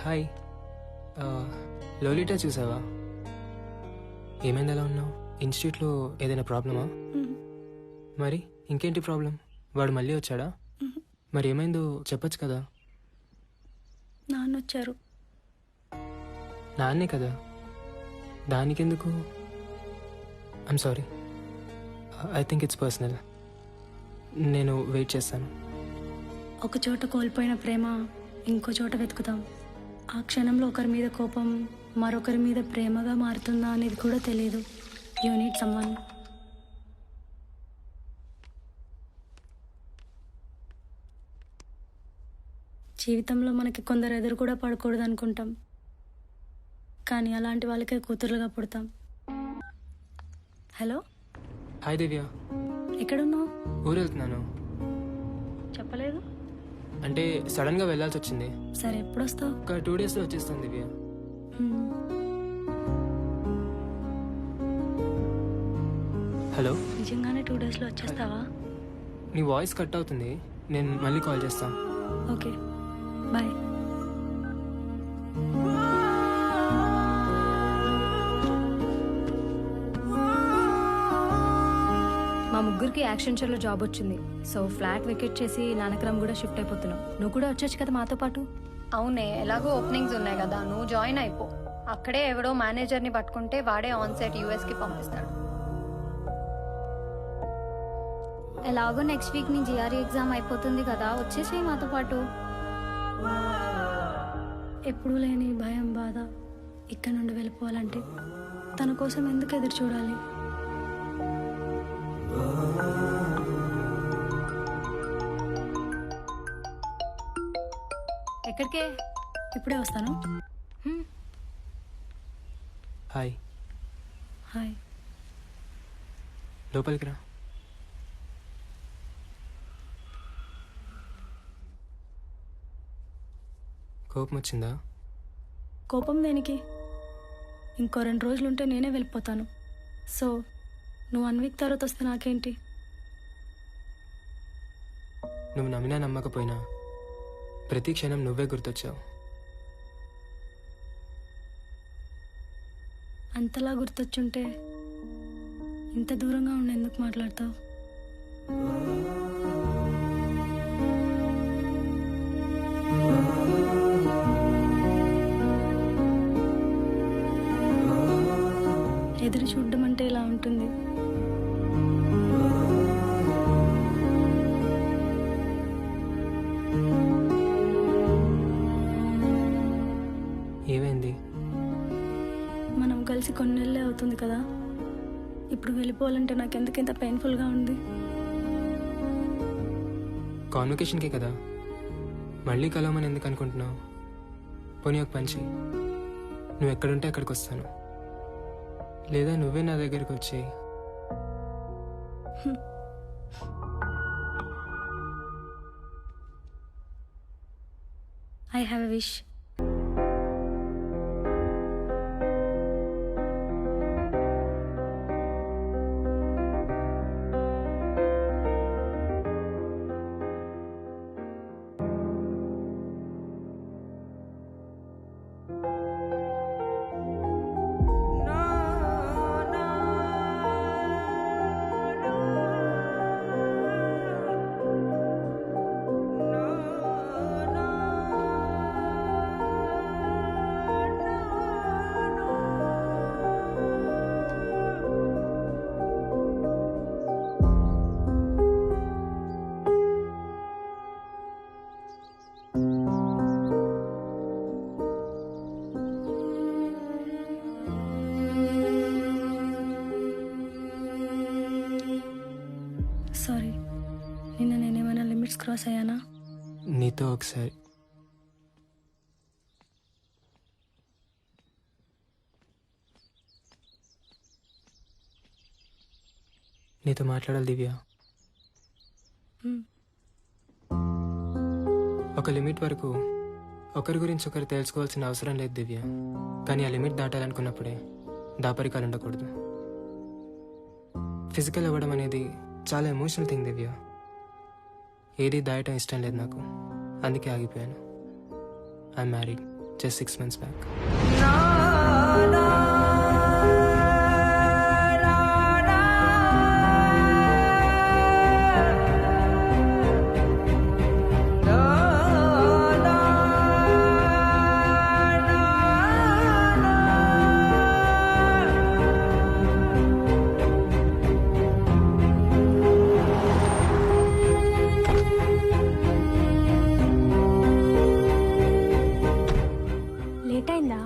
Hi. లోలిటా చూసావా? ఏమైంది, ఎలా ఉన్నావు? ఇన్స్టిట్యూట్లో ఏదైనా ప్రాబ్లమా? మరి ఇంకేంటి ప్రాబ్లం? వాడు మళ్ళీ వచ్చాడా? మరి ఏమైందో చెప్పొచ్చు కదా. నాన్న వచ్చారు. నాన్నే కదా, దానికెందుకు? I'm sorry, I think it's personal. నేను వెయిట్ చేస్తాను. ఒక చోట కోల్పోయిన ప్రేమ ఇంకో చోట వెతుకుతాం. ఆ క్షణంలో ఒకరి మీద కోపం మరొకరి మీద ప్రేమగా మారుతుందా అనేది కూడా తెలియదు. You need someone. జీవితంలో మనకి కొందరు ఎదురు కూడా పడకూడదు అనుకుంటాం, కానీ అలాంటి వాళ్ళకే కూతురుగా పుడతాం. హలో. హాయ్ దివ్య. ఎక్కడున్నావు? ఊరు వెళ్తున్నాను. చెప్పలేదు. అంటే సడన్గా వెళ్ళాల్సి వచ్చింది. సరే, ఎప్పుడు వస్తావు? ఒక 2 డేస్లో వచ్చేస్తాను దివ్య. హలో. నిజంగానే 2 డేస్లో వచ్చేస్తావా? నీ వాయిస్ కట్ అవుతుంది, నేను మళ్ళీ కాల్ చేస్తాను. Okay, bye. మా ముగ్గురికి యాక్షన్ షోలో జాబ్ వచ్చింది. సో ఫ్లాట్ వెకేట్ చేసి నానక్రమ్ కూడా షిఫ్ట్ అయిపోతున్నాం. నువ్వు కూడా వచ్చొచ్చు కదా మాతో పాటు. అవునే, ఎలాగో ఓపెనింగ్స్ ఉన్నాయి కదా, నువ్వు జాయిన్ అయిపో. అక్కడే ఎవడో మేనేజర్ని పట్టుకుంటే వాడే ఆన్ సైట్ యూఎస్కి పంపిస్తాడు. ఎలాగో నెక్స్ట్ వీక్ నీ జిఆర్ఈ ఎగ్జామ్ అయిపోతుంది కదా, వచ్చేసేయి మాతో పాటు. ఎప్పుడూ లేని భయం, బాధ ఇక్కడ నుండి వెళ్ళిపోవాలంటే తన కోసం ఎందుకు ఎదురు చూడాలి? ఎక్కడికే? ఇప్పుడే వస్తాను. హాయ్. హాయ్. లోపలికి రా. కోపం వచ్చిందా? కోపం దేనికి? ఇంకో 2 రోజులుంటే నేనే వెళ్ళిపోతాను. సో నువ్వు 1 వీక్ తర్వాత వస్తే నాకేంటి? నువ్వు నమ్మినా నమ్మకపోయినా ప్రతి క్షణం నువ్వే గుర్తొచ్చావు. అంతలా గుర్తొచ్చుంటే ఇంత దూరంగా ఉండి ఎందుకు మాట్లాడతావు? ఎదురు చూడడం అంటే ఇలా ఉంటుంది. ఏమైంది? మనం కలిసి కొన్ని నెలలే అవుతుంది కదా, ఇప్పుడు వెళ్ళిపోవాలంటే నాకెందుకు ఇంత పెయిన్ఫుల్గా ఉంది? కాన్వకేషన్కే కదా, మళ్ళీ కలవమని ఎందుకు అనుకుంటున్నావు? పోనీ ఒక పని చెయ్యి, నువ్వు ఎక్కడుంటే అక్కడికి వస్తాను, లేదా నువ్వే నా దగ్గరికి వచ్చేయి. I have a wish. Sorry, నిన్న నేనేమైనా లిమిట్స్ క్రాస్ అయ్యానా? నీతో ఒకసారి నీతో మాట్లాడాలి దివ్య. ఒక లిమిట్ వరకు ఒకరి గురించి ఒకరు తెలుసుకోవాల్సిన అవసరం లేదు దివ్య. కానీ ఆ లిమిట్ దాటాలనుకున్నప్పుడే దాపరికాలు ఉండకూడదు. ఫిజికల్ అవ్వడం అనేది చాలా ఎమోషనల్ థింగ్ దివ్య. ఏది దాయటం ఇష్టం లేదు నాకు, అందుకే ఆగిపోయాను. I'm married, just 6 months back. Late అయిందా?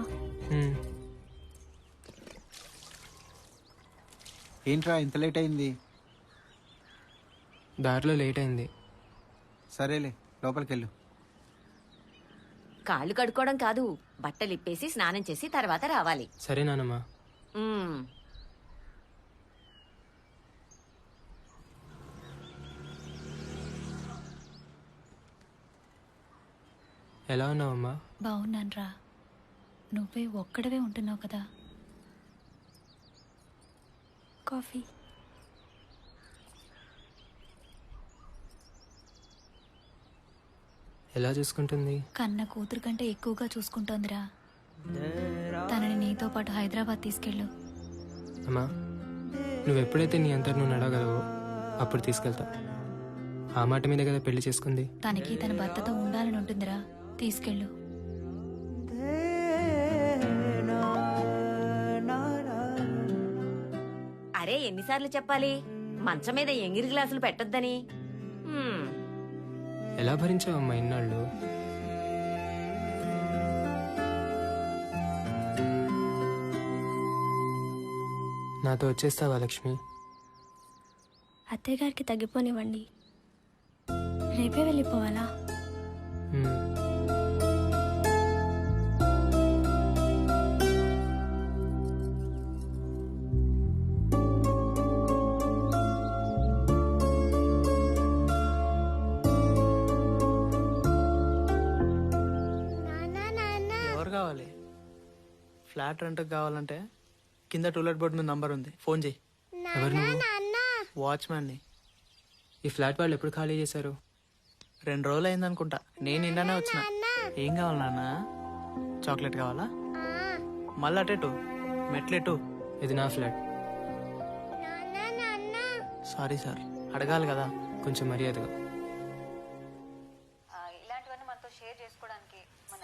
ఏంట్రా ఇంత లేట్ అయింది? దారిలో లేట్ అయింది. సరేలే లోపలికి వెళ్ళు. కాళ్ళు కడుక్కోవడం కాదు, బట్టలు ఇప్పేసి స్నానం చేసి తర్వాత రావాలి. సరే నానమ్మా. మ్మ్. ఎలా ఉన్నావమ్మా? బాగున్నానురా. నువ్వే ఒక్కడవే ఉంటున్నావు కదా. కాఫీ. ఎలా చూసుకుంటుంది? కన్న కూతురు కంటే ఎక్కువగా చూసుకుంటోందిరా. తనని నీతో పాటు హైదరాబాద్ తీసుకెళ్ళు. అమ్మా, నువ్వెప్పుడైతే నీ అంతటి నువ్వు నడవగలవో అప్పుడు తీసుకెళ్తా. ఆ మాట మీద కదా పెళ్లి చేసుకుంది. తనకి తన భర్తతో ఉండాలని ఉంటుందిరా. తీసుకెళ్ళు. అరే ఎన్నిసార్లు చెప్పాలి మంచం మీద ఎంగిరి గ్లాసులు పెట్టొద్దని. మ్మ్. ఎలా భరించావమ్మా ఇన్నాళ్ళు? నాతో వచ్చేస్తావా లక్ష్మి? అత్తయ్య గారికి తగ్గిపోనివ్వండి. రేపే వెళ్ళిపోవాలా? మ్మ్. ఎవరు కావాలి? ఫ్లాట్ రెంట్కి కావాలంటే కింద టూలెట్ బోర్డు మీద నంబర్ ఉంది, ఫోన్ చేయి. ఎవరు నువ్వు? వాచ్మ్యాన్ని. ఈ ఫ్లాట్ వాళ్ళు ఎప్పుడు ఖాళీ చేశారు? 2 రోజులు అయిందనుకుంటా. నేను నిన్ననే వచ్చిన. ఏం కావాలి నాన్న? చాక్లెట్ కావాలా? మళ్ళీ అటెటు మెట్లెటు. ఇది నా ఫ్లాట్. సారీ సార్, అడగాలి కదా. కొంచెం మర్యాదగా. ఇలాంటివన్నీ మనతో షేర్ చేసుకోవడానికి మన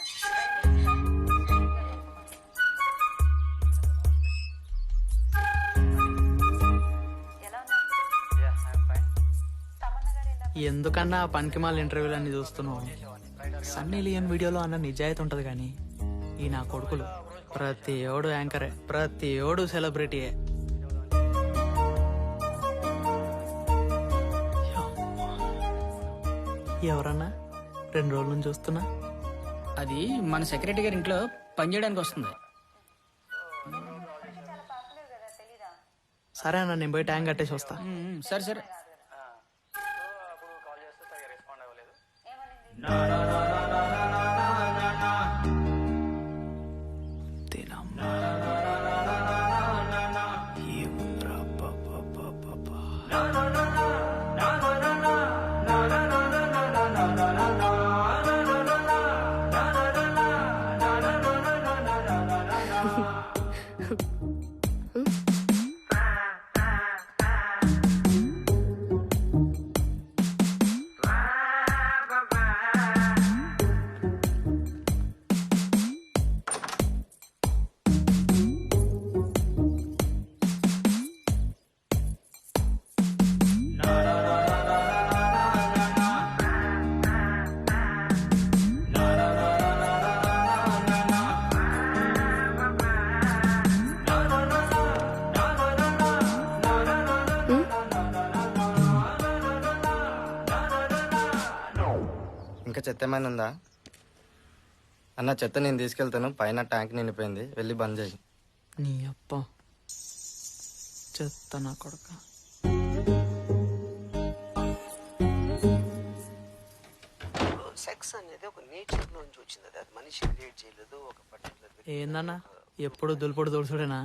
ఎందుకన్నా పనికిమాల ఇంటర్వ్యూలు అన్ని చూస్తున్నావు? సన్నీ లియన్ వీడియోలో అన్న నిజాయితీ ఉంటది కానీ ఈ నా కొడుకులు ప్రతి ఓడు యాంకరే, ప్రతి ఓడు సెలబ్రిటీయే. ఎవరన్నా 2 రోజుల నుంచి చూస్తున్నా. అది మన సెక్రటరీ గారి ఇంట్లో పనిచేయడానికి వస్తుంది. సరే అన్న, నేను పోయి ట్యాంక్ కట్టేసి వస్తా. సరే సరే. ఇంకా చెత్త ఏమైనా ఉందా అన్న? చెత్త నేను తీసుకెళ్తాను, పైన ట్యాంక్ నిండిపోయింది, వెళ్ళి బంద్ చేయి. నీ అప్ప చెత్త నా కొడుక. సెక్స్ అనేది ఒక నేచర్ నుంచి వచ్చింది. అది మనిషి క్రియేట్ చేయలేదు. ఒక పర్టికులర్ ఏందన్నా ఎప్పుడు దులుపుడు దొడుచుడేనా?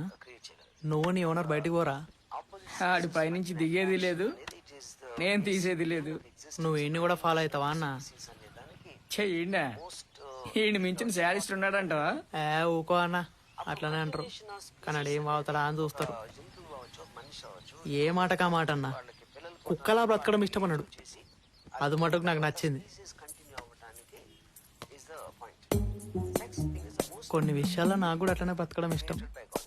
నువ్వు నీ ఓనర్ బయటికి పోరా. ఆడి పైనుంచి దిగేది లేదు, నేను తీసేది లేదు. నువ్వు ఎన్ని కూడా ఫాలో అవుతావా అన్న? చెయ్యండి. ఈయన మించిన శారీస్ట్ ఉన్నాడంటవా? ఊకో అన్న, అట్లనే అంటారు. కానీ ఆడు ఏం అవుతాడా అని చూస్తారు. జంతువు కావచ్చు మనిషి కావచ్చు ఏ మాటకా మాట అన్న, కుక్కలా బ్రతకడం ఇష్టపన్నాడు. అది మటుకు నాకు నచ్చింది. కంటిన్యూ అవ్వడానికి is the point. Sex thing is the most కొన్ని విషయాల్లో నాకు కూడా అట్లనే బ్రతకడం ఇష్టం. By God.